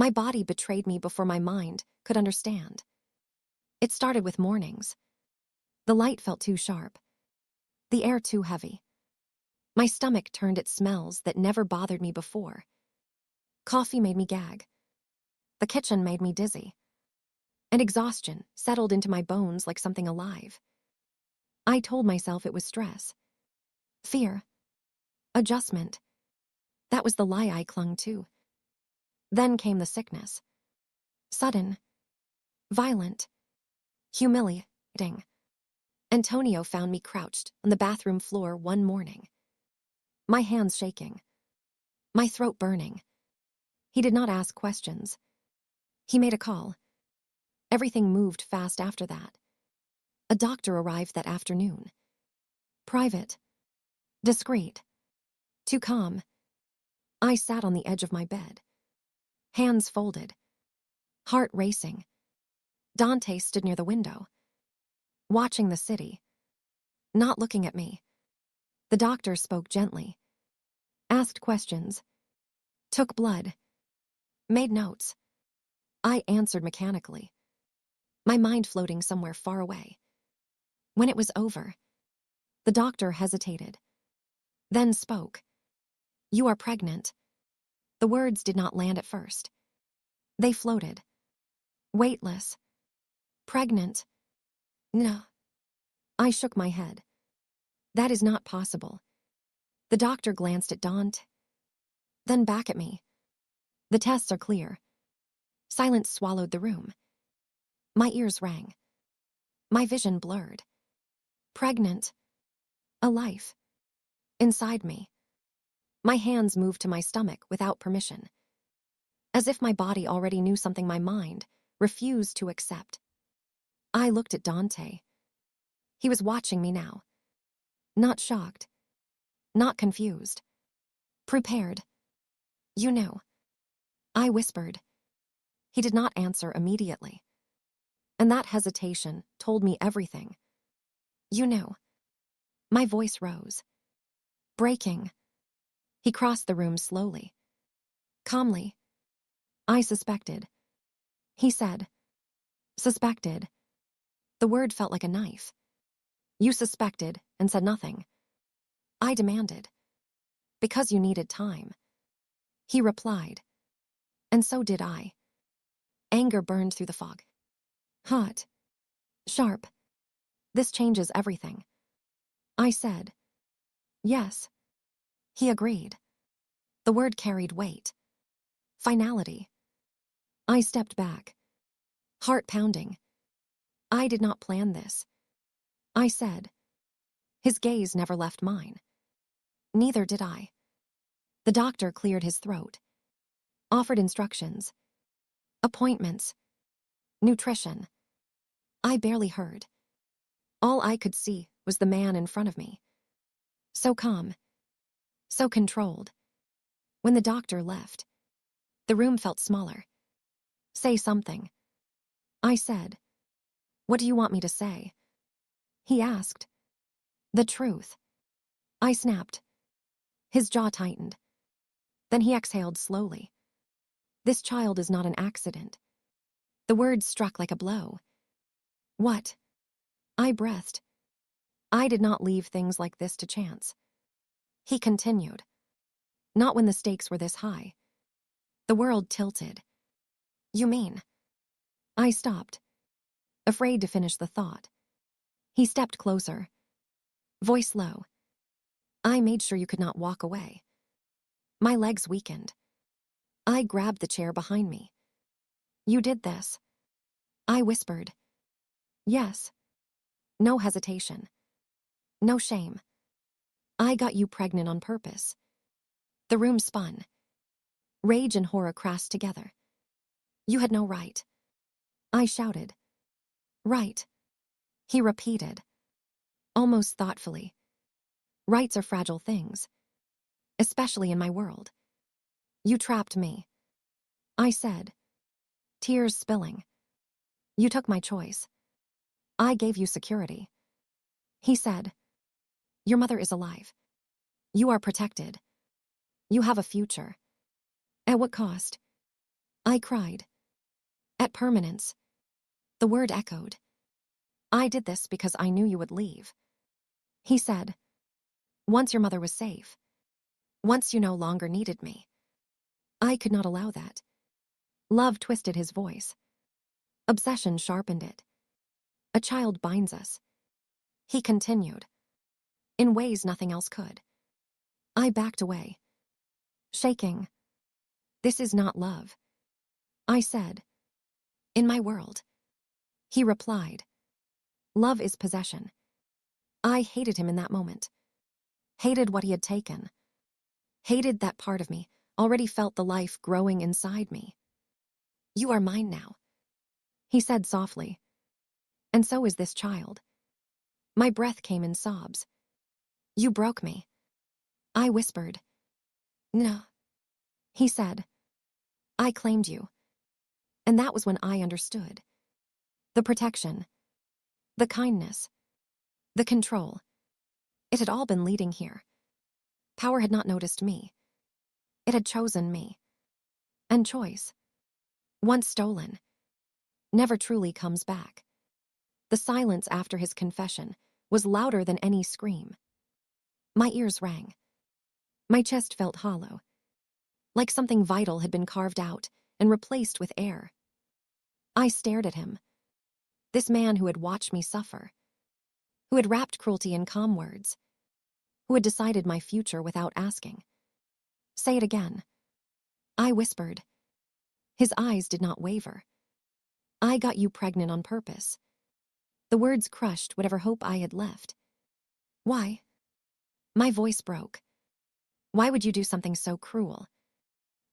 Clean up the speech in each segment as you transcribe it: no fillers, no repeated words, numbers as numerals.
My body betrayed me before my mind could understand. It started with mornings. The light felt too sharp, the air too heavy. My stomach turned at smells that never bothered me before. Coffee made me gag. The kitchen made me dizzy. And exhaustion settled into my bones like something alive. I told myself it was stress, fear, adjustment. That was the lie I clung to. Then came the sickness. Sudden, violent, humiliating. Antonio found me crouched on the bathroom floor one morning. My hands shaking, my throat burning. He did not ask questions. He made a call. Everything moved fast after that. A doctor arrived that afternoon. Private, discreet, too calm. I sat on the edge of my bed, hands folded, heart racing. Dante stood near the window, watching the city, not looking at me. The doctor spoke gently, asked questions, took blood, made notes. I answered mechanically, my mind floating somewhere far away. When it was over, the doctor hesitated, then spoke. "You are pregnant." The words did not land at first. They floated, weightless. Pregnant? No. I shook my head. That is not possible. The doctor glanced at Dante, then back at me. The tests are clear. Silence swallowed the room. My ears rang. My vision blurred. Pregnant. A life. Inside me. My hands moved to my stomach without permission, as if my body already knew something my mind refused to accept. I looked at Dante. He was watching me now. Not shocked. Not confused. Prepared. "You knew." I whispered. He did not answer immediately. And that hesitation told me everything. "You knew." My voice rose. Breaking. He crossed the room slowly. Calmly. "I suspected." He said. Suspected. The word felt like a knife. "You suspected and said nothing." I demanded. "Because you needed time." He replied. And so did I. Anger burned through the fog. Hot. Sharp. "This changes everything." I said. "Yes." He agreed. The word carried weight. Finality. I stepped back, heart pounding. "I did not plan this." I said. His gaze never left mine. "Neither did I." The doctor cleared his throat, offered instructions, appointments, nutrition. I barely heard. All I could see was the man in front of me. So calm, so controlled. When the doctor left, the room felt smaller. "Say something." I said. "What do you want me to say?" He asked. "The truth." I snapped. His jaw tightened. Then he exhaled slowly. "This child is not an accident." The words struck like a blow. "What?" I breathed. "I did not leave things like this to chance." He continued. "Not when the stakes were this high." The world tilted. "You mean?" I stopped, afraid to finish the thought. He stepped closer, voice low. "I made sure you could not walk away." My legs weakened. I grabbed the chair behind me. "You did this." I whispered. "Yes." No hesitation. No shame. "I got you pregnant on purpose." The room spun. Rage and horror crashed together. "You had no right." I shouted. "Right." He repeated, almost thoughtfully. "Rights are fragile things, especially in my world." "You trapped me." I said, tears spilling. "You took my choice. I gave you security." He said, "Your mother is alive. You are protected. You have a future." "At what cost?" I cried. At permanence. The word echoed. I did this because I knew you would leave. He said, once your mother was safe. Once you no longer needed me. I could not allow that. Love twisted his voice. Obsession sharpened it. A child binds us. He continued. In ways nothing else could. I backed away. Shaking. This is not love. I said. In my world. He replied. Love is possession. I hated him in that moment. Hated what he had taken. Hated that part of me, already felt the life growing inside me. You are mine now. He said softly. And so is this child. My breath came in sobs. You broke me. I whispered. No. He said. I claimed you. And that was when I understood. The protection. The kindness. The control. It had all been leading here. Power had not noticed me. It had chosen me. And choice, once stolen, never truly comes back. The silence after his confession was louder than any scream. My ears rang. My chest felt hollow, like something vital had been carved out and replaced with air. I stared at him, this man who had watched me suffer, who had wrapped cruelty in calm words, who had decided my future without asking. Say it again. I whispered. His eyes did not waver. I got you pregnant on purpose. The words crushed whatever hope I had left. Why? My voice broke. Why would you do something so cruel?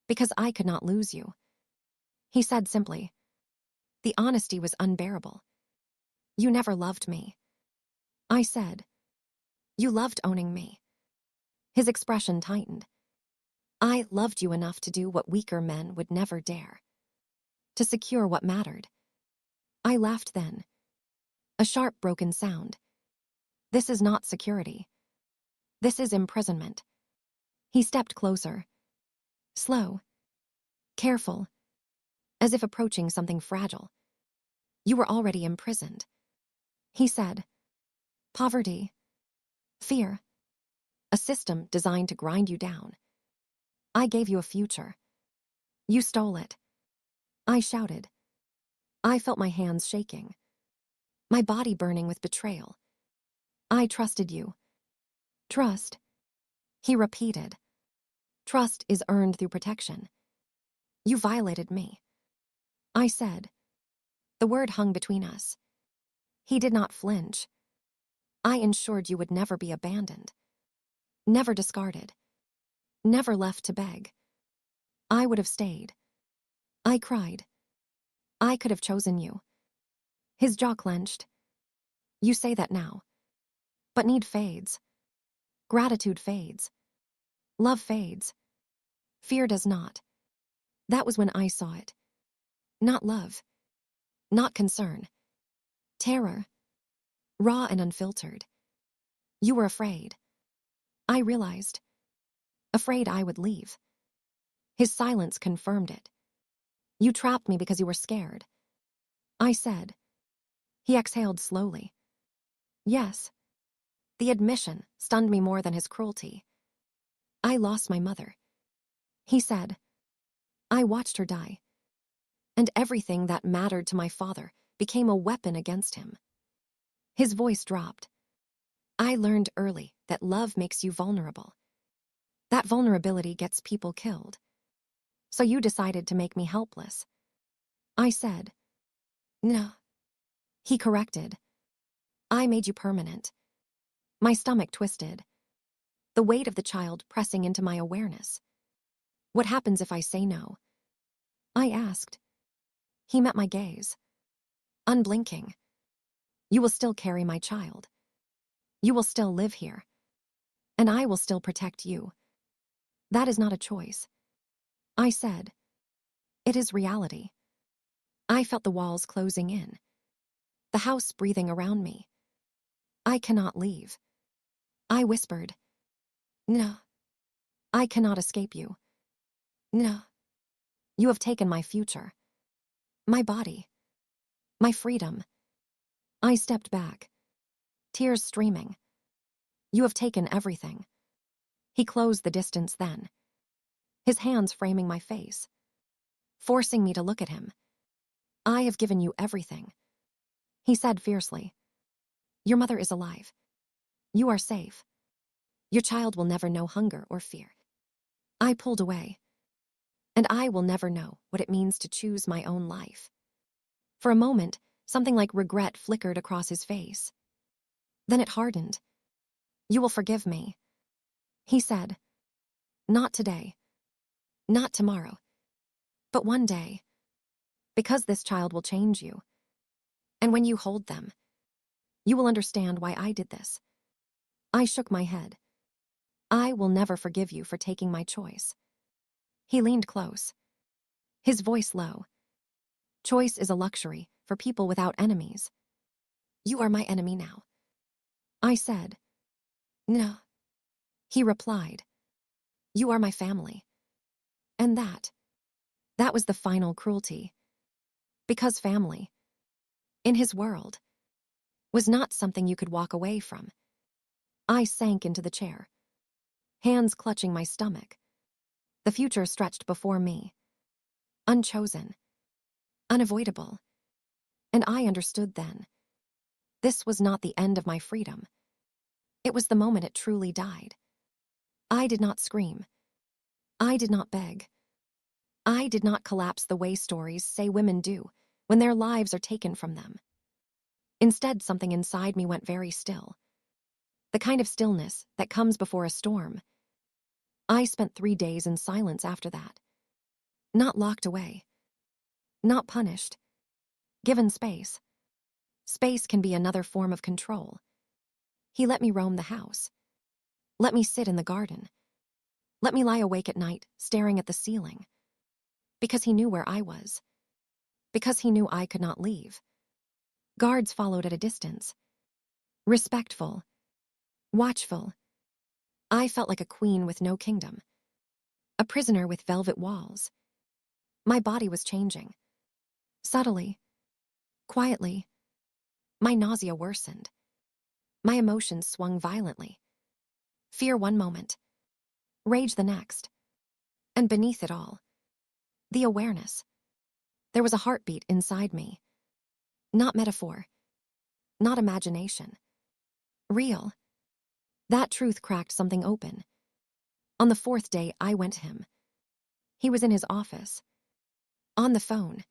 Because I could not lose you. He said simply. The honesty was unbearable. You never loved me. I said. You loved owning me. His expression tightened. I loved you enough to do what weaker men would never dare. To secure what mattered. I laughed then. A sharp, broken sound. This is not security. This is imprisonment. He stepped closer. Slow. Careful. As if approaching something fragile. You were already imprisoned. He said. Poverty. Fear. A system designed to grind you down. I gave you a future. You stole it. I shouted. I felt my hands shaking. My body burning with betrayal. I trusted you. Trust. He repeated. Trust is earned through protection. You violated me. I said. The word hung between us. He did not flinch. I ensured you would never be abandoned. Never discarded. Never left to beg. I would have stayed. I cried. I could have chosen you. His jaw clenched. You say that now. But need fades. Gratitude fades. Love fades. Fear does not. That was when I saw it. Not love. Not concern. Terror. Raw and unfiltered. You were afraid. I realized. Afraid I would leave. His silence confirmed it. You trapped me because you were scared. I said. He exhaled slowly. Yes. The admission stunned me more than his cruelty. I lost my mother. He said. I watched her die. And everything that mattered to my father became a weapon against him. His voice dropped. I learned early that love makes you vulnerable. That vulnerability gets people killed. So you decided to make me helpless. I said. No. He corrected. I made you permanent. My stomach twisted. The weight of the child pressing into my awareness. What happens if I say no? I asked. He met my gaze. Unblinking. You will still carry my child. You will still live here. And I will still protect you. That is not a choice. I said. It is reality. I felt the walls closing in. The house breathing around me. I cannot leave. I whispered. No. I cannot escape you. No. You have taken my future, my body, my freedom. I stepped back, tears streaming. You have taken everything. He closed the distance then, his hands framing my face, forcing me to look at him. I have given you everything, he said fiercely. Your mother is alive. You are safe. Your child will never know hunger or fear. I pulled away, and I will never know what it means to choose my own life. For a moment, something like regret flickered across his face. Then it hardened. You will forgive me, he said. Not today, not tomorrow, but one day, because this child will change you. And when you hold them, you will understand why I did this. I shook my head. I will never forgive you for taking my choice. He leaned close, his voice low. Choice is a luxury for people without enemies. You are my enemy now, I said. No, he replied. You are my family. And that was the final cruelty. Because family, in his world, was not something you could walk away from. I sank into the chair, hands clutching my stomach. The future stretched before me, unchosen, unavoidable. And I understood then. This was not the end of my freedom. It was the moment it truly died. I did not scream. I did not beg. I did not collapse the way stories say women do when their lives are taken from them. Instead, something inside me went very still. The kind of stillness that comes before a storm. I spent 3 days in silence after that. Not locked away. Not punished. Given space. Space can be another form of control. He let me roam the house. Let me sit in the garden. Let me lie awake at night, staring at the ceiling. Because he knew where I was. Because he knew I could not leave. Guards followed at a distance. Respectful. Watchful. I felt like a queen with no kingdom. A prisoner with velvet walls. My body was changing. Subtly. Quietly. My nausea worsened. My emotions swung violently. Fear one moment. Rage the next. And beneath it all, the awareness. There was a heartbeat inside me. Not metaphor. Not imagination. Real. That truth cracked something open. On the 4th day, I went to him. He was in his office. On the phone.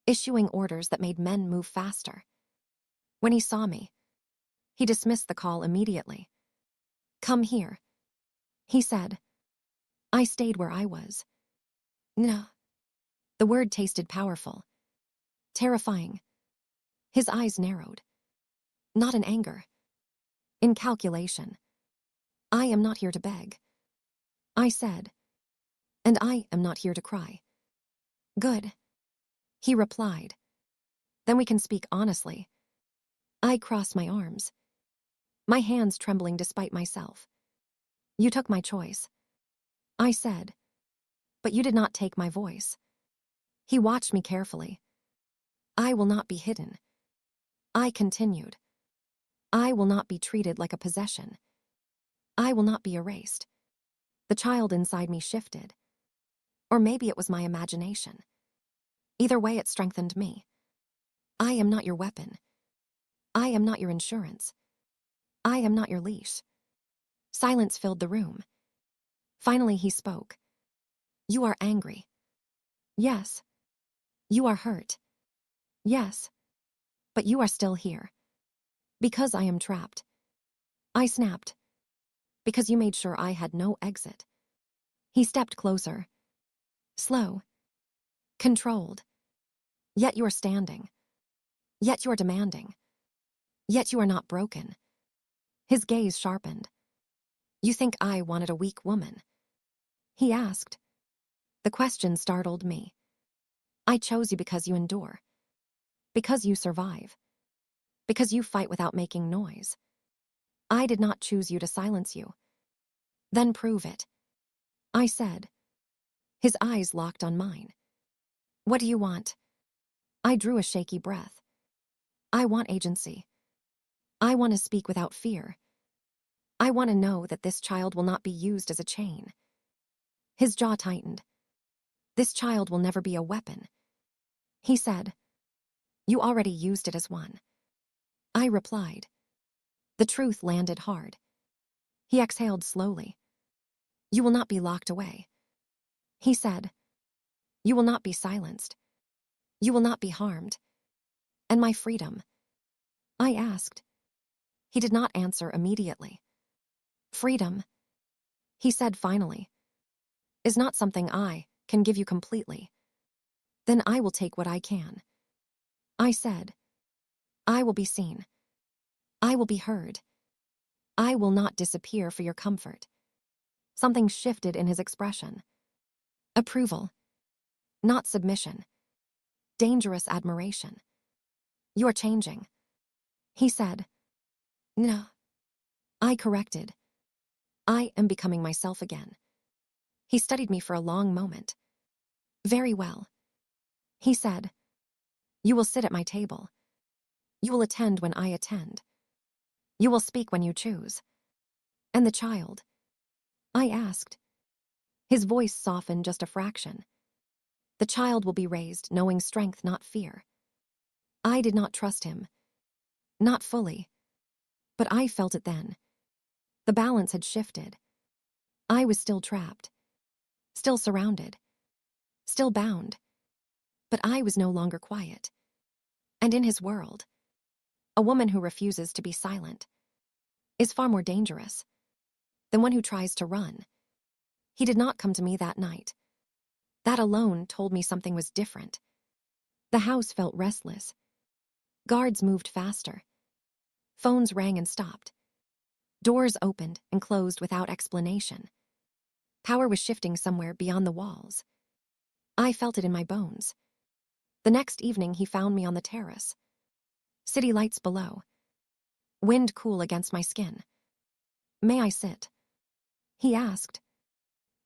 Issuing orders that made men move faster. When he saw me, he dismissed the call immediately. Come here, he said. I stayed where I was. No. The word tasted powerful. Terrifying. His eyes narrowed. Not in anger. In calculation. I am not here to beg, I said. And I am not here to cry. Good, he replied. Then we can speak honestly. I crossed my arms, my hands trembling despite myself. You took my choice, I said. But you did not take my voice. He watched me carefully. I will not be hidden. I continued. I will not be treated like a possession. I will not be erased. The child inside me shifted. Or maybe it was my imagination. Either way, it strengthened me. I am not your weapon. I am not your insurance. I am not your leash. Silence filled the room. Finally, he spoke. You are angry. Yes. You are hurt. Yes. But you are still here. Because I am trapped. I snapped. Because you made sure I had no exit. He stepped closer. Slow. Controlled. Yet you are standing. Yet you are demanding. Yet you are not broken. His gaze sharpened. You think I wanted a weak woman? He asked. The question startled me. I chose you because you endure. Because you survive. Because you fight without making noise. I did not choose you to silence you. Then prove it, I said. His eyes locked on mine. What do you want? I drew a shaky breath. I want agency. I want to speak without fear. I want to know that this child will not be used as a chain. His jaw tightened. This child will never be a weapon. He said, "You already used it as one." I replied. The truth landed hard. He exhaled slowly. "You will not be locked away." He said, "You will not be silenced. You will not be harmed." And my freedom? I asked. He did not answer immediately. Freedom, he said finally, is not something I can give you completely. Then I will take what I can. I said, I will be seen. I will be heard. I will not disappear for your comfort. Something shifted in his expression. Approval, not submission. Dangerous admiration. "You are changing," he said. "No," I corrected. "I am becoming myself again." He studied me for a long moment. "Very well," he said. "You will sit at my table. You will attend when I attend. You will speak when you choose." "And the child?" I asked. His voice softened just a fraction. "The child will be raised knowing strength, not fear." I did not trust him. Not fully. But I felt it then. The balance had shifted. I was still trapped. Still surrounded. Still bound. But I was no longer quiet. And in his world, a woman who refuses to be silent is far more dangerous than one who tries to run. He did not come to me that night. That alone told me something was different. The house felt restless. Guards moved faster. Phones rang and stopped. Doors opened and closed without explanation. Power was shifting somewhere beyond the walls. I felt it in my bones. The next evening he found me on the terrace. City lights below. Wind cool against my skin. "May I sit?" he asked.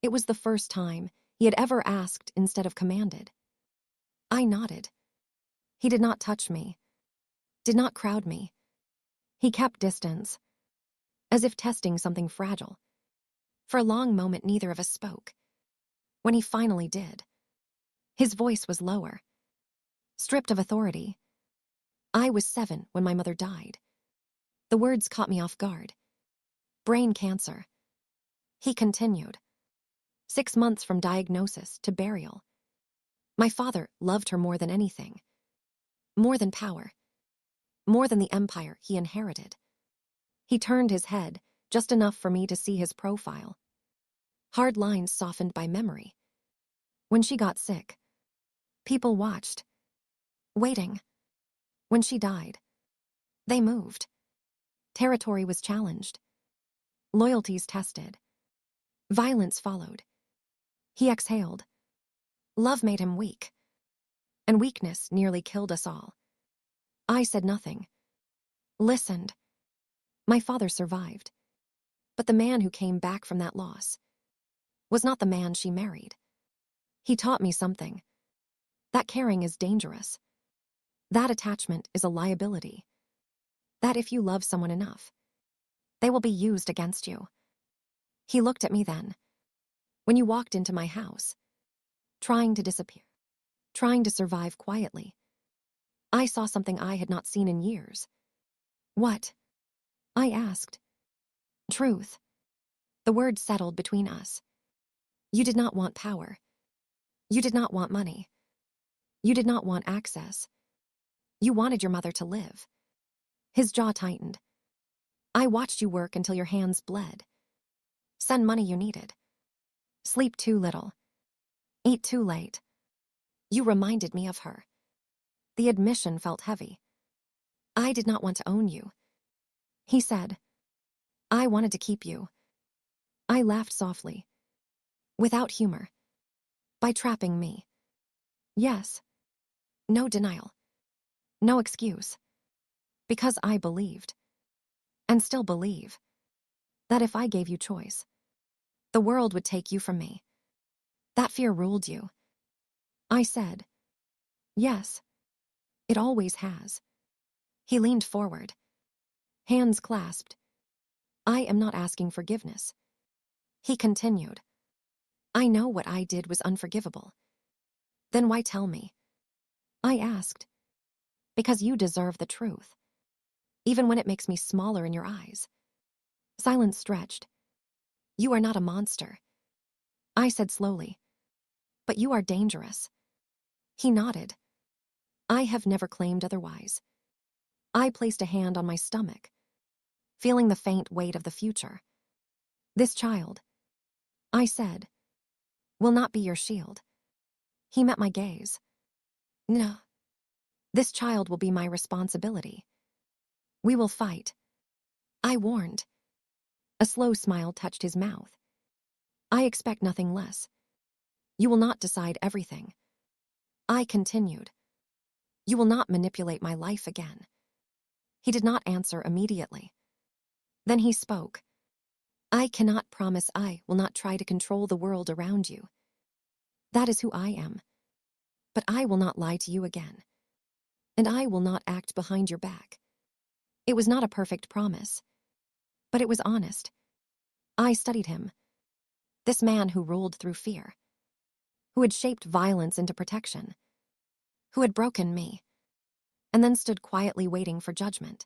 It was the first time he had ever asked instead of commanded. I nodded. He did not touch me. Did not crowd me. He kept distance, as if testing something fragile. For a long moment neither of us spoke. When he finally did, his voice was lower. Stripped of authority. "I was 7 when my mother died." The words caught me off guard. "Brain cancer." He continued. 6 months from diagnosis to burial. My father loved her more than anything. More than power. More than the empire he inherited. He turned his head, just enough for me to see his profile. Hard lines softened by memory. When she got sick, people watched. Waiting. When she died, they moved. Territory was challenged. Loyalties tested. Violence followed. He exhaled. Love made him weak. And weakness nearly killed us all. I said nothing. Listened. My father survived. But the man who came back from that loss was not the man she married. He taught me something. That caring is dangerous. That attachment is a liability. That if you love someone enough, they will be used against you. He looked at me then. When you walked into my house, trying to disappear, trying to survive quietly, I saw something I had not seen in years. What? I asked. Truth. The word settled between us. You did not want power. You did not want money. You did not want access. You wanted your mother to live. His jaw tightened. I watched you work until your hands bled. Send money you needed. Sleep too little. Eat too late. You reminded me of her. The admission felt heavy. I did not want to own you. He said. I wanted to keep you. I laughed softly. Without humor. By trapping me. Yes. No denial. No excuse. Because I believed. And still believe. That if I gave you choice, the world would take you from me. That fear ruled you. I said, yes, it always has. He leaned forward, hands clasped. I am not asking forgiveness. He continued, I know what I did was unforgivable. Then why tell me? I asked, because you deserve the truth, even when it makes me smaller in your eyes. Silence stretched. You are not a monster, I said slowly, but you are dangerous. He nodded. I have never claimed otherwise. I placed a hand on my stomach, feeling the faint weight of the future. This child, I said, will not be your shield. He met my gaze. No. This child will be my responsibility. We will fight. I warned. A slow smile touched his mouth. I expect nothing less. You will not decide everything. I continued. You will not manipulate my life again. He did not answer immediately. Then he spoke. I cannot promise I will not try to control the world around you. That is who I am. But I will not lie to you again. And I will not act behind your back. It was not a perfect promise, but it was honest. I studied him. This man who ruled through fear, who had shaped violence into protection, who had broken me, and then stood quietly waiting for judgment.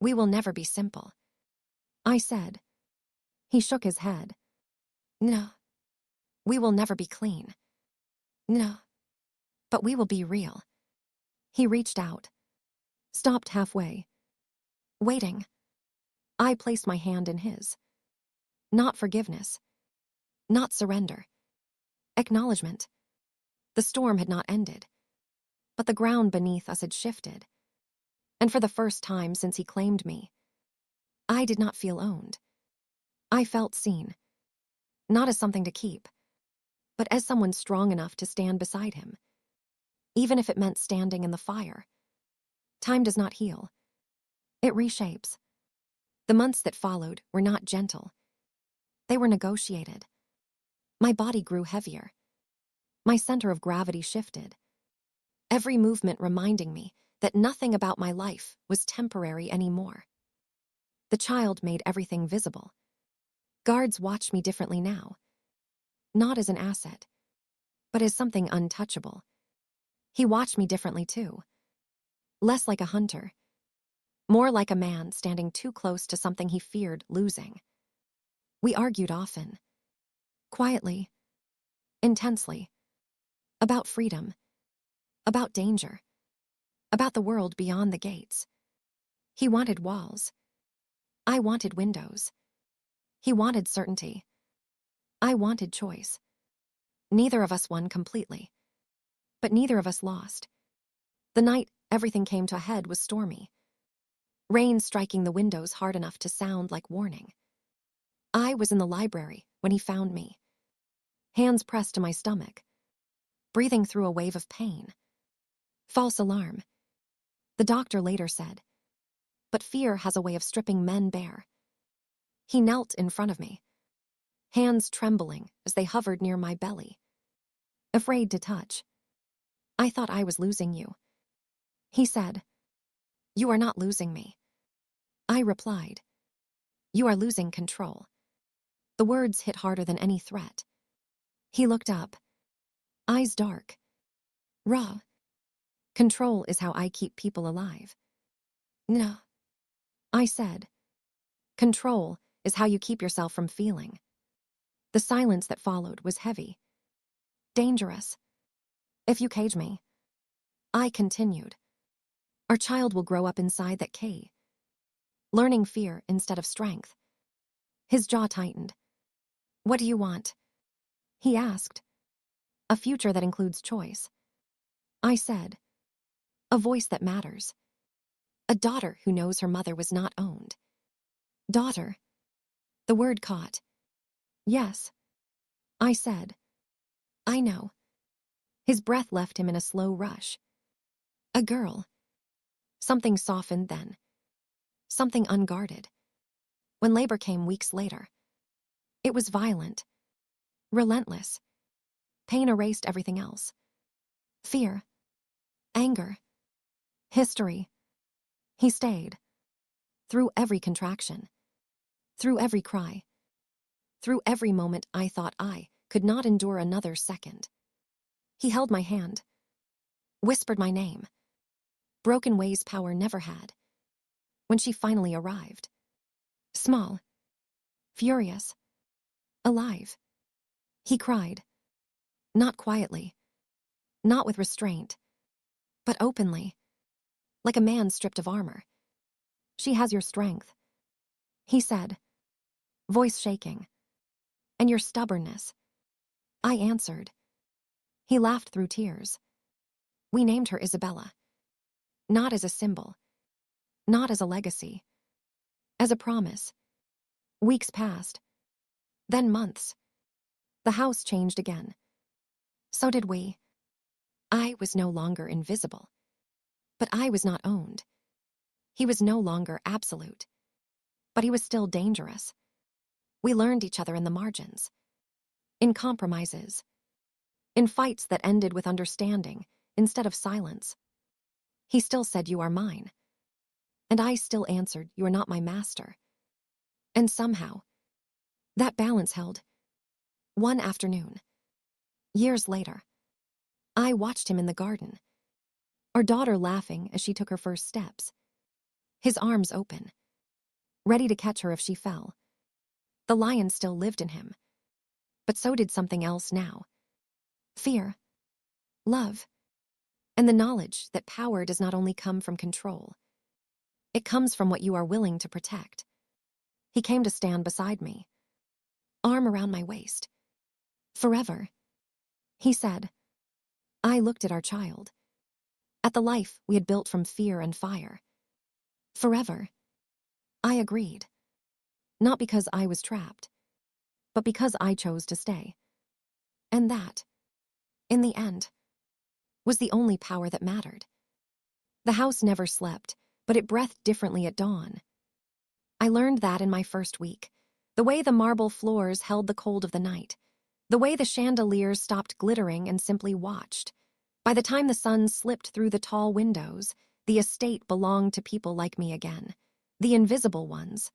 We will never be simple, I said. He shook his head. No. We will never be clean. No. But we will be real. He reached out, stopped halfway, waiting. I placed my hand in his. Not forgiveness. Not surrender. Acknowledgement. The storm had not ended, but the ground beneath us had shifted. And for the first time since he claimed me, I did not feel owned. I felt seen. Not as something to keep, but as someone strong enough to stand beside him, even if it meant standing in the fire. Time does not heal. It reshapes. The months that followed were not gentle. They were negotiated. My body grew heavier. My center of gravity shifted. Every movement reminding me that nothing about my life was temporary anymore. The child made everything visible. Guards watch me differently now. Not as an asset, but as something untouchable. He watched me differently too. Less like a hunter. More like a man standing too close to something he feared losing. We argued often. Quietly. Intensely. About freedom. About danger. About the world beyond the gates. He wanted walls. I wanted windows. He wanted certainty. I wanted choice. Neither of us won completely. But neither of us lost. The night everything came to a head was stormy. Rain striking the windows hard enough to sound like warning. I was in the library when he found me. Hands pressed to my stomach. Breathing through a wave of pain. False alarm. The doctor later said. But fear has a way of stripping men bare. He knelt in front of me. Hands trembling as they hovered near my belly. Afraid to touch. I thought I was losing you. He said, you are not losing me. I replied, you are losing control. The words hit harder than any threat. He looked up. Eyes dark. Raw. Control is how I keep people alive. No. I said, control is how you keep yourself from feeling. The silence that followed was heavy. Dangerous. If you cage me. I continued. Our child will grow up inside that cage. Learning fear instead of strength. His jaw tightened. What do you want? He asked. A future that includes choice. I said. A voice that matters. A daughter who knows her mother was not owned. Daughter. The word caught. Yes. I said. I know. His breath left him in a slow rush. A girl. Something softened then. Something unguarded. When labor came weeks later, it was violent. Relentless. Pain erased everything else. Fear, anger, history. He stayed. Through every contraction. Through every cry. Through every moment I thought I could not endure another second. He held my hand. Whispered my name. Broken ways power never had. When she finally arrived. Small. Furious. Alive. He cried. Not quietly. Not with restraint. But openly. Like a man stripped of armor. She has your strength. He said. Voice shaking. And your stubbornness. I answered. He laughed through tears. We named her Isabella. Not as a symbol. Not as a legacy. As a promise. Weeks passed. Then months. The house changed again. So did we. I was no longer invisible. But I was not owned. He was no longer absolute. But he was still dangerous. We learned each other in the margins. In compromises. In fights that ended with understanding instead of silence. He still said, "You are mine." And I still answered, "You are not my master." And somehow, that balance held. One afternoon, years later, I watched him in the garden. Our daughter laughing as she took her first steps. His arms open, ready to catch her if she fell. The lion still lived in him. But so did something else now. Fear. Love. And the knowledge that power does not only come from control. It comes from what you are willing to protect. He came to stand beside me. Arm around my waist. Forever. He said. I looked at our child. At the life we had built from fear and fire. Forever. I agreed. Not because I was trapped, but because I chose to stay. And that, in the end, was the only power that mattered. The house never slept, but it breathed differently at dawn. I learned that in my first week. The way the marble floors held the cold of the night. The way the chandeliers stopped glittering and simply watched. By the time the sun slipped through the tall windows, the estate belonged to people like me again. The invisible ones.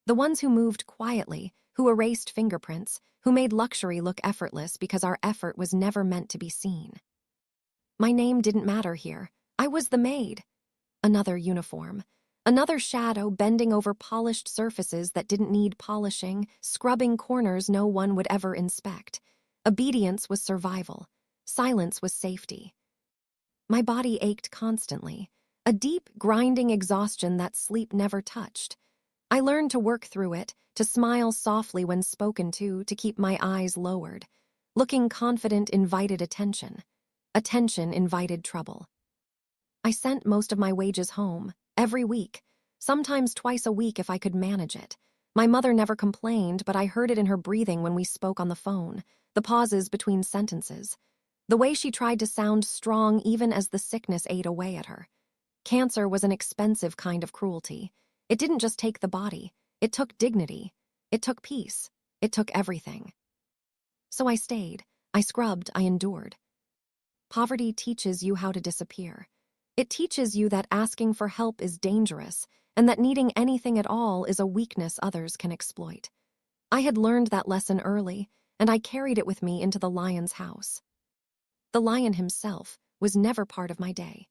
The ones who moved quietly, who erased fingerprints, who made luxury look effortless because our effort was never meant to be seen. My name didn't matter here. I was the maid. Another uniform. Another shadow bending over polished surfaces that didn't need polishing, scrubbing corners no one would ever inspect. Obedience was survival. Silence was safety. My body ached constantly. A deep, grinding exhaustion that sleep never touched. I learned to work through it, to smile softly when spoken to keep my eyes lowered. Looking confident invited attention. Attention invited trouble. I sent most of my wages home, every week, sometimes twice a week if I could manage it. My mother never complained, but I heard it in her breathing when we spoke on the phone, the pauses between sentences, the way she tried to sound strong even as the sickness ate away at her. Cancer was an expensive kind of cruelty. It didn't just take the body, it took dignity, it took peace, it took everything. So I stayed, I scrubbed, I endured. Poverty teaches you how to disappear. It teaches you that asking for help is dangerous, and that needing anything at all is a weakness others can exploit. I had learned that lesson early, and I carried it with me into the lion's house. The lion himself was never part of my day.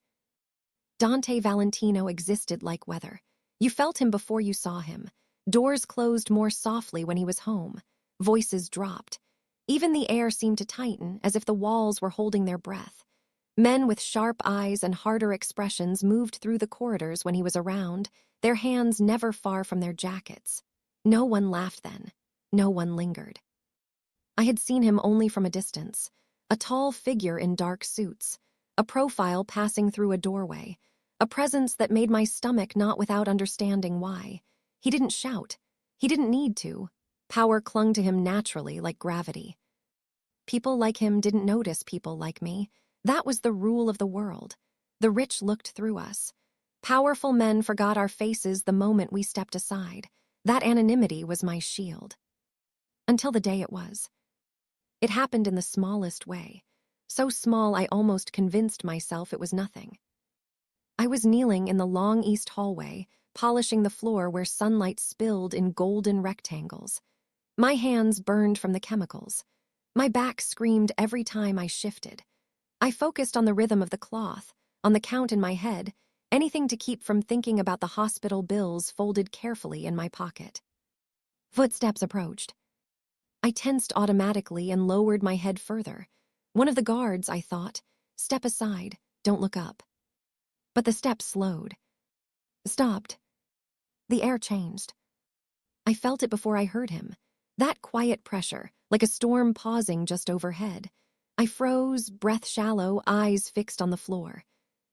Dante Valentino existed like weather. You felt him before you saw him. Doors closed more softly when he was home. Voices dropped. Even the air seemed to tighten, as if the walls were holding their breath. Men with sharp eyes and harder expressions moved through the corridors when he was around, their hands never far from their jackets. No one laughed then. No one lingered. I had seen him only from a distance, a tall figure in dark suits, a profile passing through a doorway, a presence that made my stomach knot without understanding why. He didn't shout. He didn't need to. Power clung to him naturally like gravity. People like him didn't notice people like me. That was the rule of the world. The rich looked through us. Powerful men forgot our faces the moment we stepped aside. That anonymity was my shield. Until the day it was. It happened in the smallest way, so small I almost convinced myself it was nothing. I was kneeling in the long east hallway, polishing the floor where sunlight spilled in golden rectangles. My hands burned from the chemicals. My back screamed every time I shifted. I focused on the rhythm of the cloth, on the count in my head, anything to keep from thinking about the hospital bills folded carefully in my pocket. Footsteps approached. I tensed automatically and lowered my head further. One of the guards, I thought. Step aside, don't look up. But the steps slowed. Stopped. The air changed. I felt it before I heard him. That quiet pressure, like a storm pausing just overhead. I froze, breath shallow, eyes fixed on the floor.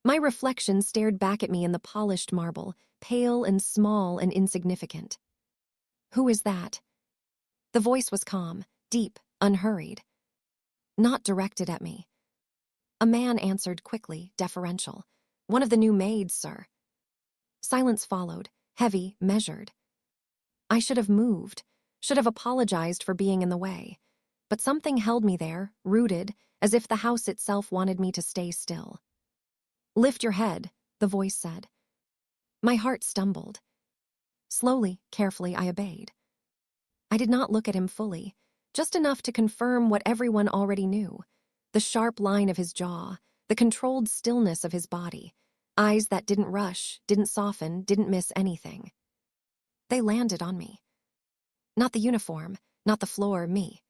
My reflection stared back at me in the polished marble, pale and small and insignificant. Who is that? The voice was calm, deep, unhurried. Not directed at me. A man answered quickly, deferential. One of the new maids, sir. Silence followed, heavy, measured. I should have moved, should have apologized for being in the way. But something held me there, rooted, as if the house itself wanted me to stay still. Lift your head, the voice said. My heart stumbled. Slowly, carefully, I obeyed. I did not look at him fully, just enough to confirm what everyone already knew. The sharp line of his jaw, the controlled stillness of his body, eyes that didn't rush, didn't soften, didn't miss anything. They landed on me. Not the uniform, not the floor, me.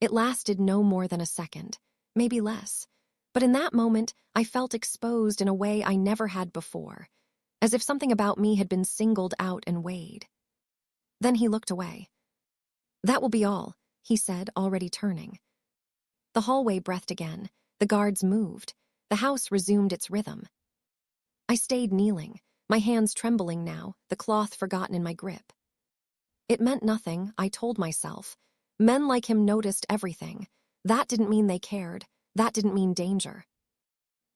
It lasted no more than a second, maybe less. But in that moment, I felt exposed in a way I never had before, as if something about me had been singled out and weighed. Then he looked away. That will be all, he said, already turning. The hallway breathed again. The guards moved. The house resumed its rhythm. I stayed kneeling, my hands trembling now, the cloth forgotten in my grip. It meant nothing, I told myself. Men like him noticed everything. That didn't mean they cared. That didn't mean danger.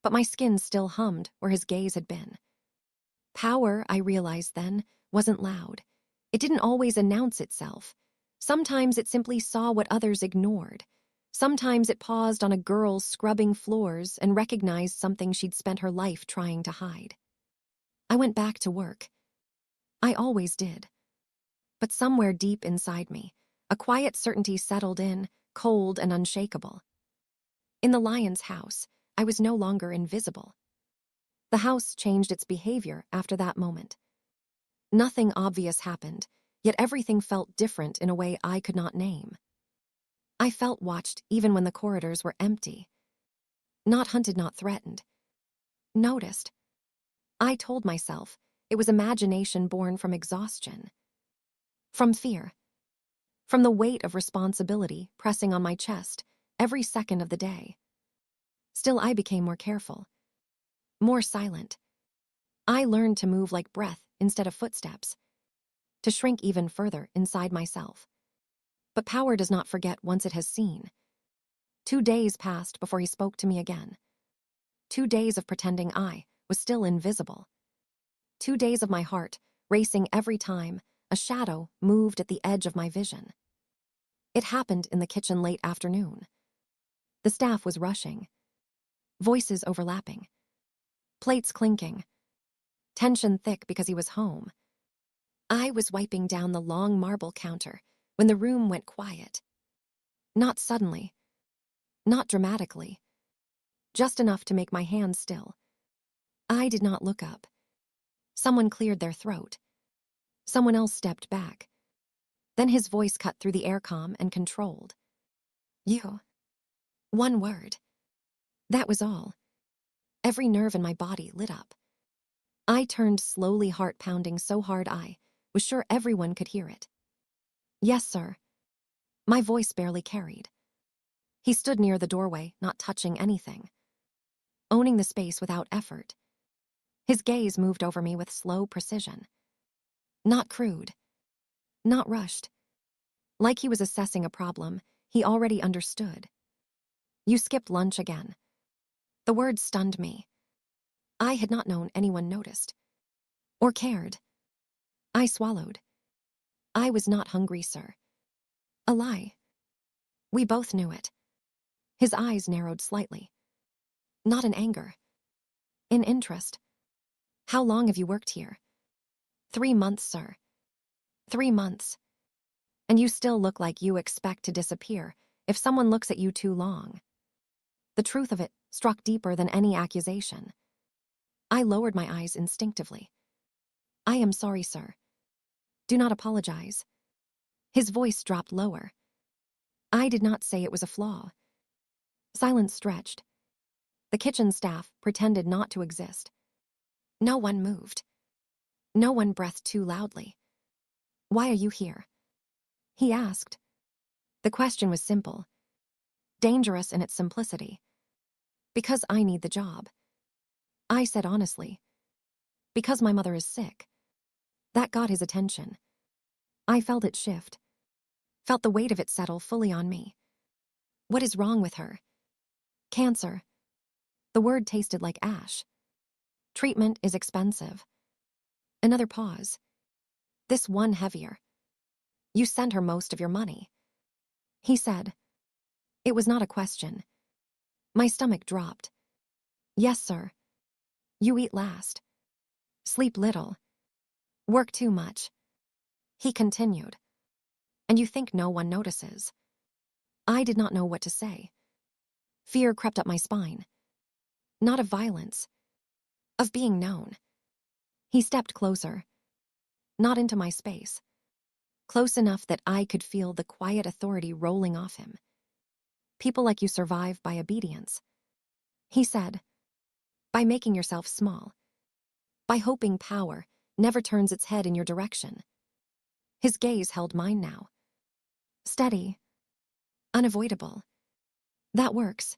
But my skin still hummed where his gaze had been. Power, I realized then, wasn't loud. It didn't always announce itself. Sometimes it simply saw what others ignored. Sometimes it paused on a girl scrubbing floors and recognized something she'd spent her life trying to hide. I went back to work. I always did. But somewhere deep inside me, a quiet certainty settled in, cold and unshakable. In the lion's house, I was no longer invisible. The house changed its behavior after that moment. Nothing obvious happened, yet everything felt different in a way I could not name. I felt watched even when the corridors were empty. Not hunted, not threatened. Noticed. I told myself it was imagination born from exhaustion. From fear. From the weight of responsibility pressing on my chest every second of the day. Still, I became more careful. More silent. I learned to move like breath instead of footsteps. To shrink even further inside myself. But power does not forget once it has seen. 2 days passed before he spoke to me again. 2 days of pretending I was still invisible. 2 days of my heart racing every time a shadow moved at the edge of my vision. It happened in the kitchen late afternoon. The staff was rushing. Voices overlapping. Plates clinking. Tension thick because he was home. I was wiping down the long marble counter when the room went quiet. Not suddenly. Not dramatically. Just enough to make my hands still. I did not look up. Someone cleared their throat. Someone else stepped back. Then his voice cut through the aircom and controlled. You. One word. That was all. Every nerve in my body lit up. I turned slowly, heart pounding so hard I was sure everyone could hear it. Yes, sir. My voice barely carried. He stood near the doorway, not touching anything. Owning the space without effort. His gaze moved over me with slow precision. Not crude. Not rushed. Like he was assessing a problem he already understood. You skipped lunch again. The word stunned me. I had not known anyone noticed. Or cared. I swallowed. I was not hungry, sir. A lie. We both knew it. His eyes narrowed slightly. Not in anger. In interest. How long have you worked here? 3 months, sir. 3 months. And you still look like you expect to disappear if someone looks at you too long. The truth of it struck deeper than any accusation. I lowered my eyes instinctively. I am sorry, sir. Do not apologize. His voice dropped lower. I did not say it was a flaw. Silence stretched. The kitchen staff pretended not to exist. No one moved. No one breathed too loudly. Why are you here? He asked. The question was simple, dangerous in its simplicity. Because I need the job. I said honestly. Because my mother is sick. That got his attention. I felt it shift. Felt the weight of it settle fully on me. What is wrong with her? Cancer. The word tasted like ash. Treatment is expensive. Another pause. This one heavier. You send her most of your money. He said. It was not a question. My stomach dropped. Yes, sir. You eat last. Sleep little. Work too much. He continued. And you think no one notices. I did not know what to say. Fear crept up my spine. Not of violence. Of being known. He stepped closer. Not into my space. Close enough that I could feel the quiet authority rolling off him. People like you survive by obedience. He said. By making yourself small. By hoping power never turns its head in your direction. His gaze held mine now. Steady. Unavoidable. That works.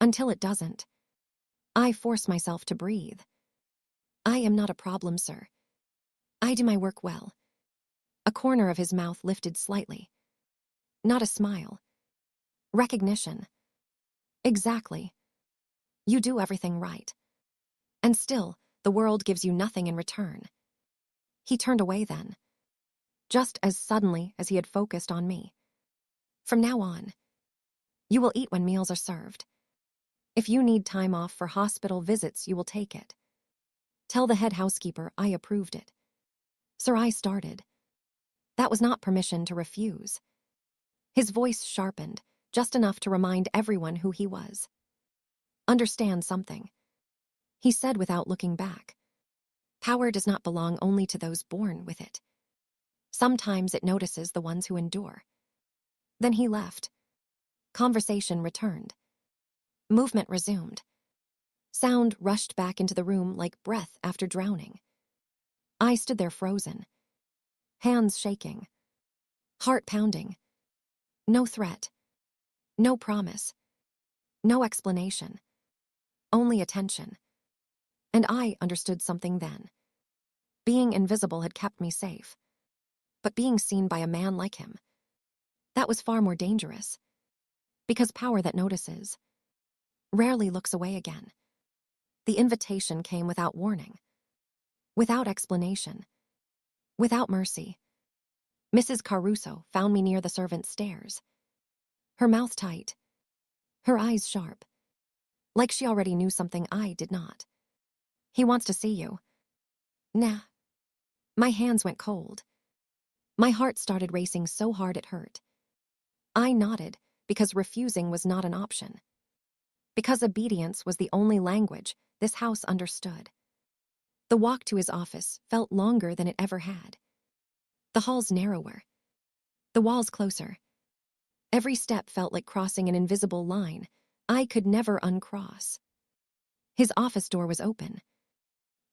Until it doesn't. I force myself to breathe. I am not a problem, sir. I do my work well. A corner of his mouth lifted slightly. Not a smile. Recognition. Exactly. You do everything right. And still, the world gives you nothing in return. He turned away then. Just as suddenly as he had focused on me. From now on, you will eat when meals are served. If you need time off for hospital visits, you will take it. Tell the head housekeeper I approved it. Sir, I started. That was not permission to refuse. His voice sharpened, just enough to remind everyone who he was. Understand something. He said without looking back. Power does not belong only to those born with it. Sometimes it notices the ones who endure. Then he left. Conversation returned. Movement resumed. Sound rushed back into the room like breath after drowning. I stood there frozen. Hands shaking. Heart pounding. No threat. No promise. No explanation. Only attention. And I understood something then. Being invisible had kept me safe. But being seen by a man like him, that was far more dangerous. Because power that notices rarely looks away again. The invitation came without warning. Without explanation. Without mercy. Mrs. Caruso found me near the servants' stairs. Her mouth tight. Her eyes sharp. Like she already knew something I did not. He wants to see you. Nah. My hands went cold. My heart started racing so hard it hurt. I nodded because refusing was not an option. Because obedience was the only language this house understood. The walk to his office felt longer than it ever had. The halls narrower. The walls closer. Every step felt like crossing an invisible line I could never uncross. His office door was open.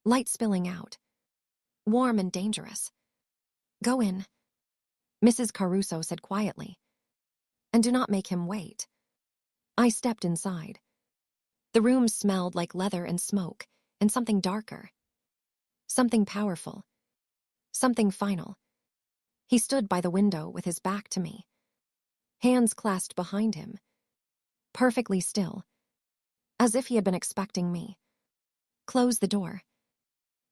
Light spilling out. Warm and dangerous. Go in, Mrs. Caruso said quietly. And do not make him wait. I stepped inside. The room smelled like leather and smoke, and something darker. Something powerful. Something final. He stood by the window with his back to me. Hands clasped behind him. Perfectly still. As if he had been expecting me. Close the door,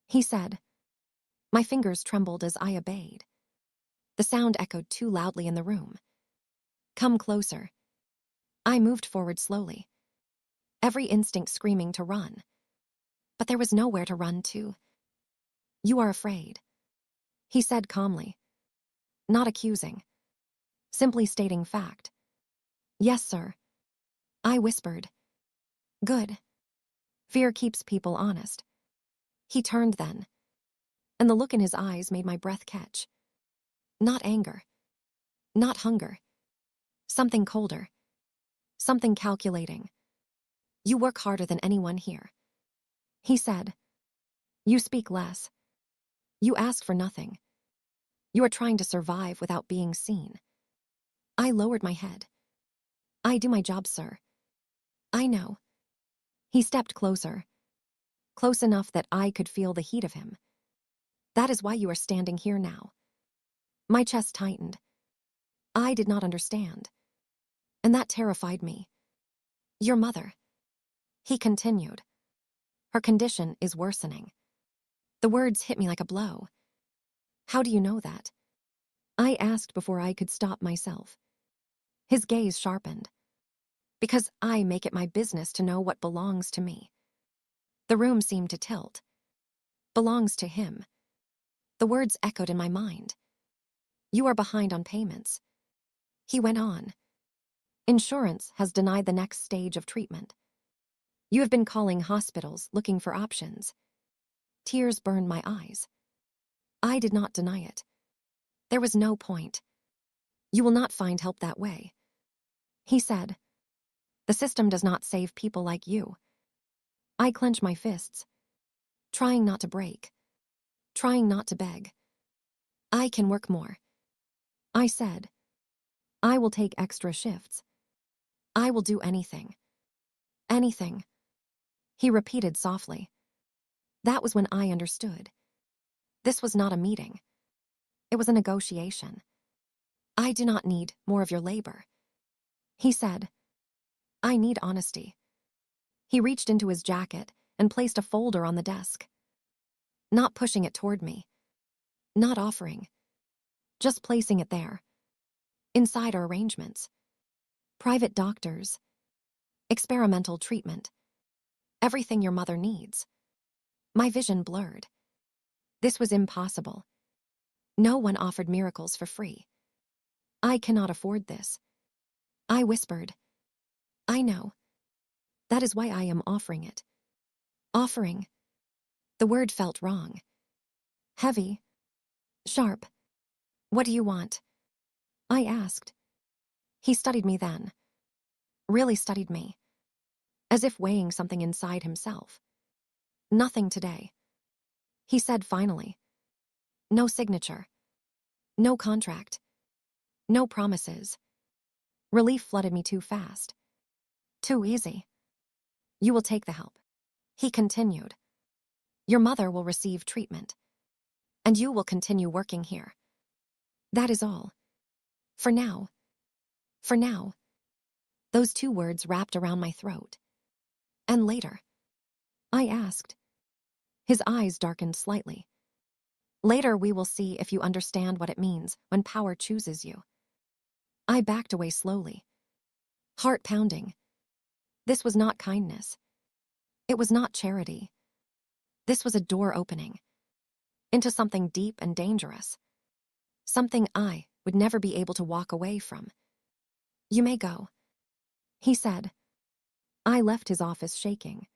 he said. My fingers trembled as I obeyed. The sound echoed too loudly in the room. Come closer. I moved forward slowly, every instinct screaming to run. But there was nowhere to run to. You are afraid, he said calmly, not accusing, simply stating fact. Yes, sir, I whispered. Good. Fear keeps people honest. He turned then, and the look in his eyes made my breath catch. Not anger, not hunger, something colder, something calculating. You work harder than anyone here, he said. You speak less. You ask for nothing. You are trying to survive without being seen. I lowered my head. I do my job, sir. I know. He stepped closer, close enough that I could feel the heat of him. That is why you are standing here now. My chest tightened. I did not understand, and that terrified me. Your mother, he continued. Her condition is worsening. The words hit me like a blow. How do you know that? I asked before I could stop myself. His gaze sharpened. Because I make it my business to know what belongs to me. The room seemed to tilt. Belongs to him. The words echoed in my mind. You are behind on payments. He went on. Insurance has denied the next stage of treatment. You have been calling hospitals looking for options. Tears burned my eyes. I did not deny it. There was no point. You will not find help that way, he said. The system does not save people like you. I clenched my fists, trying not to break, trying not to beg. I can work more, I said. I will take extra shifts. I will do anything. Anything, he repeated softly. That was when I understood. This was not a meeting. It was a negotiation. I do not need more of your labor, he said. I need honesty. He reached into his jacket and placed a folder on the desk. Not pushing it toward me. Not offering. Just placing it there. Inside our arrangements. Private doctors. Experimental treatment. Everything your mother needs. My vision blurred. This was impossible. No one offered miracles for free. I cannot afford this. I whispered. I know. That is why I am offering it. Offering. The word felt wrong. Heavy. Sharp. What do you want? I asked. He studied me then. Really studied me. As if weighing something inside himself. Nothing today, he said finally. No signature. No contract. No promises. Relief flooded me too fast. Too easy. You will take the help, he continued. Your mother will receive treatment. And you will continue working here. That is all. For now. For now. Those two words wrapped around my throat. And later? I asked. His eyes darkened slightly. Later we will see if you understand what it means when power chooses you. I backed away slowly. Heart pounding. This was not kindness. It was not charity. This was a door opening. Into something deep and dangerous. Something I would never be able to walk away from. You may go, he said. I left his office shaking.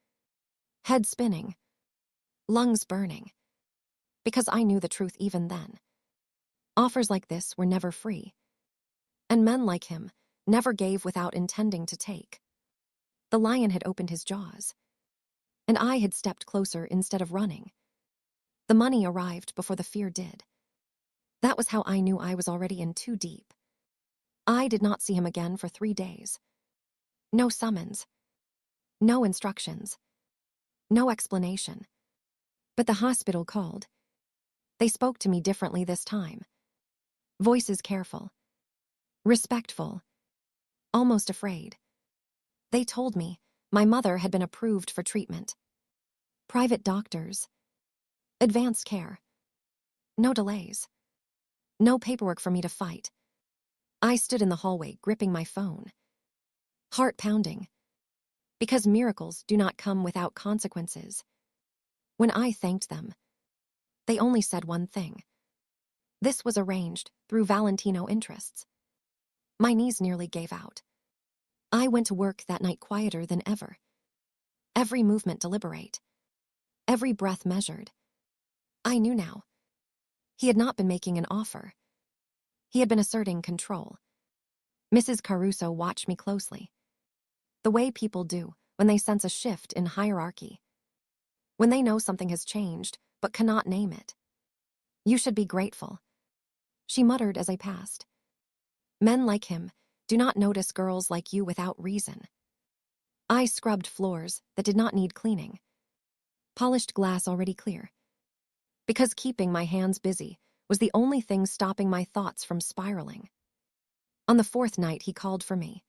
Head spinning. Lungs burning. Because I knew the truth even then. Offers like this were never free. And men like him never gave without intending to take. The lion had opened his jaws. And I had stepped closer instead of running. The money arrived before the fear did. That was how I knew I was already in too deep. I did not see him again for 3 days. No summons. No instructions. No explanation. But the hospital called. They spoke to me differently this time. Voices careful. Respectful. Almost afraid. They told me my mother had been approved for treatment. Private doctors. Advanced care. No delays. No paperwork for me to fight. I stood in the hallway, gripping my phone, heart pounding, because miracles do not come without consequences. When I thanked them, they only said one thing. This was arranged through Valentino interests. My knees nearly gave out. I went to work that night quieter than ever. Every movement deliberate. Every breath measured. I knew now. He had not been making an offer. He had been asserting control. Mrs. Caruso watched me closely. The way people do when they sense a shift in hierarchy. When they know something has changed but cannot name it. You should be grateful, she muttered as I passed. Men like him do not notice girls like you without reason. I scrubbed floors that did not need cleaning. Polished glass already clear. Because keeping my hands busy was the only thing stopping my thoughts from spiraling. On the fourth night, he called for me.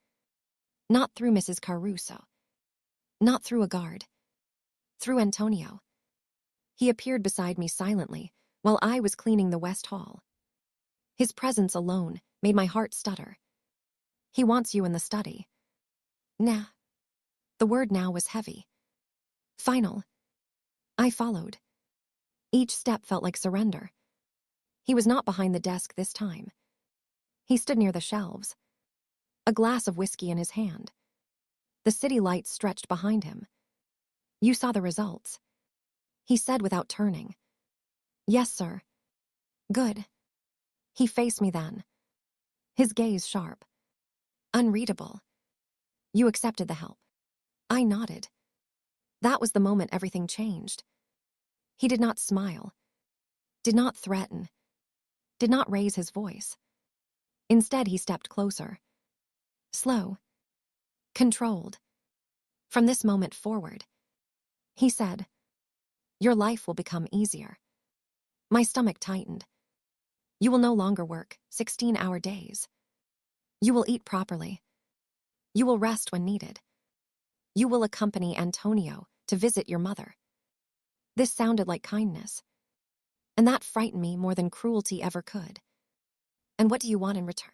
Not through Mrs. Caruso. Not through a guard. Through Antonio. He appeared beside me silently while I was cleaning the West Hall. His presence alone made my heart stutter. He wants you in the study. Nah. The word now was heavy. Final. I followed. Each step felt like surrender. He was not behind the desk this time. He stood near the shelves, a glass of whiskey in his hand. The city lights stretched behind him. You saw the results, he said without turning. Yes, sir. Good. He faced me then, his gaze sharp. Unreadable. You accepted the help. I nodded. That was the moment everything changed. He did not smile, did not threaten, did not raise his voice. Instead, he stepped closer. Slow. Controlled. From this moment forward, he said, your life will become easier. My stomach tightened. You will no longer work 16-hour days. You will eat properly. You will rest when needed. You will accompany Antonio to visit your mother. This sounded like kindness, and that frightened me more than cruelty ever could. And what do you want in return?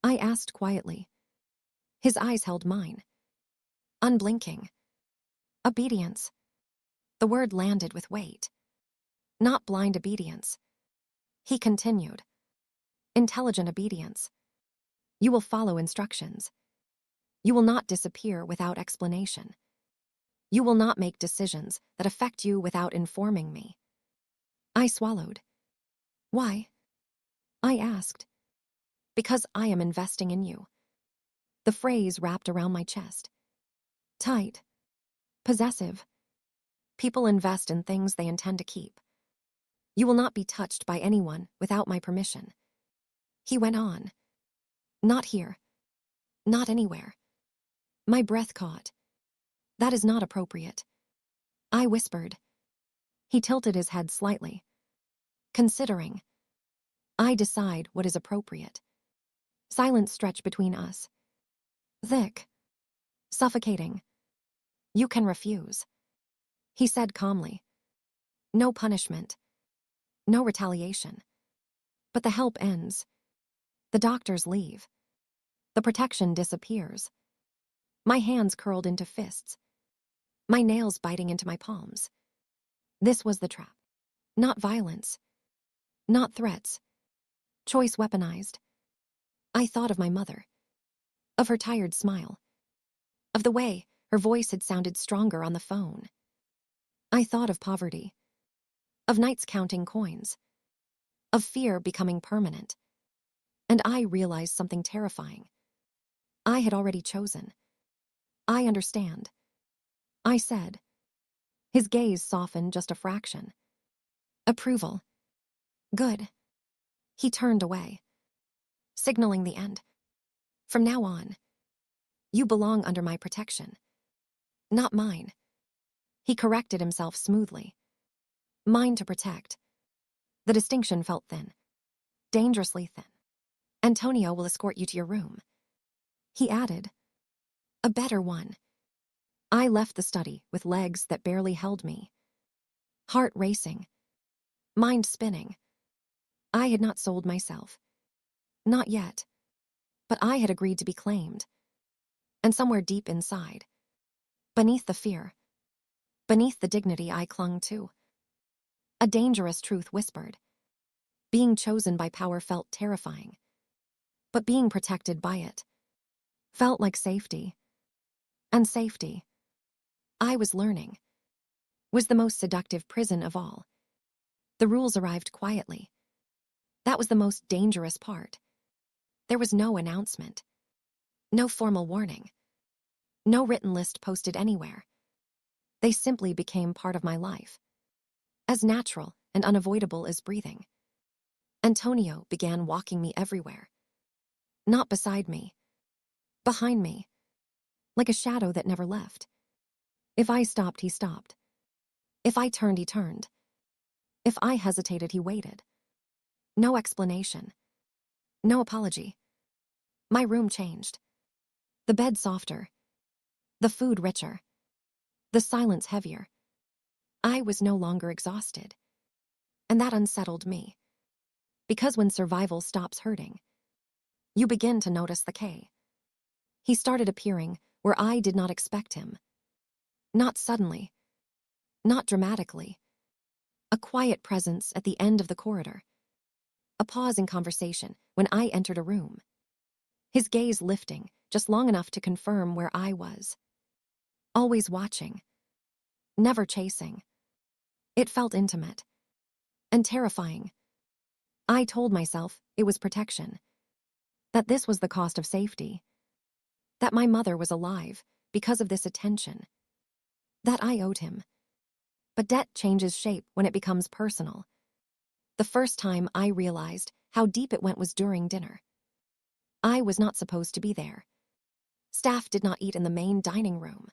I asked quietly. His eyes held mine. Unblinking. Obedience. The word landed with weight. Not blind obedience. He continued. Intelligent obedience. You will follow instructions. You will not disappear without explanation. You will not make decisions that affect you without informing me. I swallowed. Why? I asked. Because I am investing in you. The phrase wrapped around my chest. Tight. Possessive. People invest in things they intend to keep. You will not be touched by anyone without my permission. He went on. Not here. Not anywhere. My breath caught. That is not appropriate. I whispered. He tilted his head slightly. Considering. I decide what is appropriate. Silence stretched between us. Thick. Suffocating. You can refuse. He said calmly. No punishment. No retaliation. But the help ends. The doctors leave. The protection disappears. My hands curled into fists. My nails biting into my palms. This was the trap. Not violence. Not threats. Choice weaponized. I thought of my mother. Of her tired smile. Of the way her voice had sounded stronger on the phone. I thought of poverty. Of nights counting coins. Of fear becoming permanent. And I realized something terrifying. I had already chosen. I understand. I said. His gaze softened just a fraction. Approval. Good. He turned away, signaling the end. From now on, you belong under my protection. Not mine. He corrected himself smoothly. Mine to protect. The distinction felt thin. Dangerously thin. Antonio will escort you to your room. He added. A better one. I left the study with legs that barely held me. Heart racing. Mind spinning. I had not sold myself. Not yet. But I had agreed to be claimed. And somewhere deep inside, beneath the fear, beneath the dignity I clung to, a dangerous truth whispered. Being chosen by power felt terrifying, but being protected by it felt like safety. And safety, I was learning, was the most seductive prison of all. The rules arrived quietly. That was the most dangerous part. There was no announcement, no formal warning, no written list posted anywhere. They simply became part of my life, as natural and unavoidable as breathing. Antonio began walking me everywhere. Not beside me, behind me, like a shadow that never left. If I stopped, he stopped. If I turned, he turned. If I hesitated, he waited. No explanation, no apology. My room changed. The bed softer, the food richer, the silence heavier. I was no longer exhausted, and that unsettled me. Because when survival stops hurting, you begin to notice the K. He started appearing where I did not expect him. Not suddenly, not dramatically. A quiet presence at the end of the corridor. A pause in conversation when I entered a room. His gaze lifting just long enough to confirm where I was. Always watching, never chasing. It felt intimate and terrifying. I told myself it was protection, that this was the cost of safety, that my mother was alive because of this attention, that I owed him. But debt changes shape when it becomes personal. The first time I realized how deep it went was during dinner. I was not supposed to be there. Staff did not eat in the main dining room,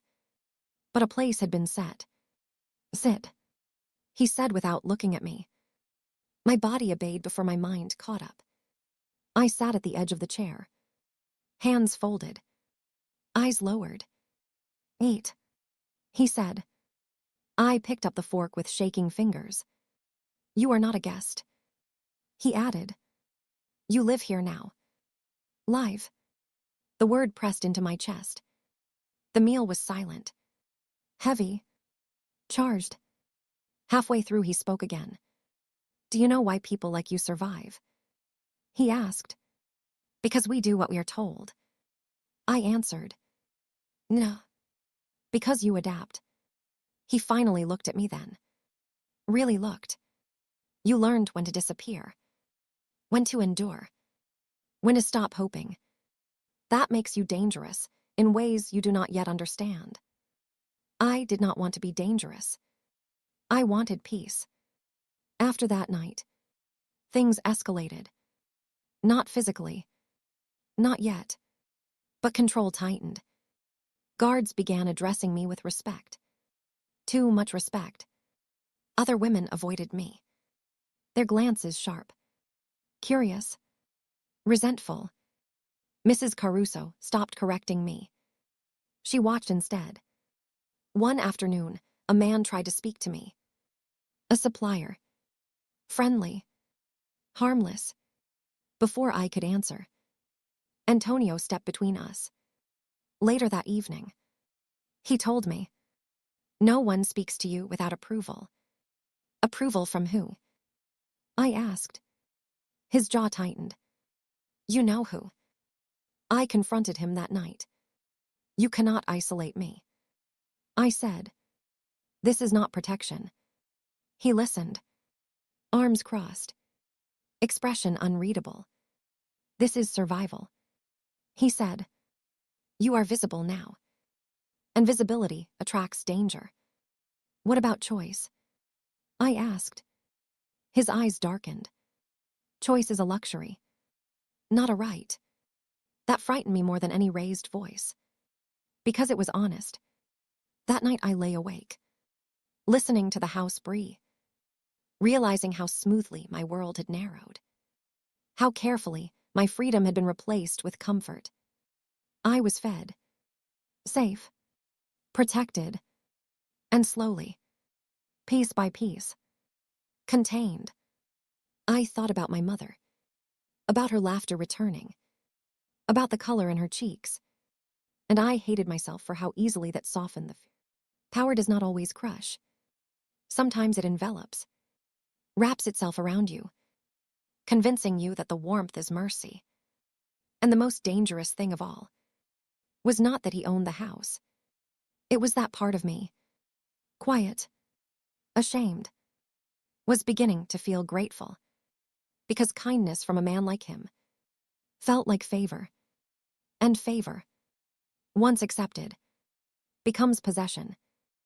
but a place had been set. Sit, he said without looking at me. My body obeyed before my mind caught up. I sat at the edge of the chair, hands folded, eyes lowered. Eat, he said. I picked up the fork with shaking fingers. You are not a guest, he added. You live here now. Live. The word pressed into my chest. The meal was silent, heavy, charged. Halfway through, he spoke again. Do you know why people like you survive? He asked. Because we do what we are told. I answered. No. Because you adapt. He finally looked at me then. Really looked. You learned when to disappear. When to endure. When to stop hoping. That makes you dangerous in ways you do not yet understand. I did not want to be dangerous. I wanted peace. After that night, things escalated. Not physically. Not yet. But control tightened. Guards began addressing me with respect. Too much respect. Other women avoided me. Their glances sharp. Curious. Resentful. Mrs. Caruso stopped correcting me. She watched instead. One afternoon, a man tried to speak to me. A supplier. Friendly. Harmless. Before I could answer, Antonio stepped between us. Later that evening, he told me, no one speaks to you without approval. Approval from who? I asked. His jaw tightened. You know who. I confronted him that night. You cannot isolate me. I said. This is not protection. He listened. Arms crossed. Expression unreadable. This is survival. He said. You are visible now. And visibility attracts danger. What about choice? I asked. His eyes darkened. Choice is a luxury, not a right. That frightened me more than any raised voice. Because it was honest. That night I lay awake, listening to the house breathe, realizing how smoothly my world had narrowed, how carefully my freedom had been replaced with comfort. I was fed, safe, protected, and slowly, piece by piece, contained. I thought about my mother, about her laughter returning, about the color in her cheeks, and I hated myself for how easily that softened the fear. Power does not always crush. Sometimes it envelops, wraps itself around you, convincing you that the warmth is mercy. And the most dangerous thing of all was not that he owned the house. It was that part of me, quiet, ashamed, was beginning to feel grateful, because kindness from a man like him felt like favor, and favor, once accepted, becomes possession.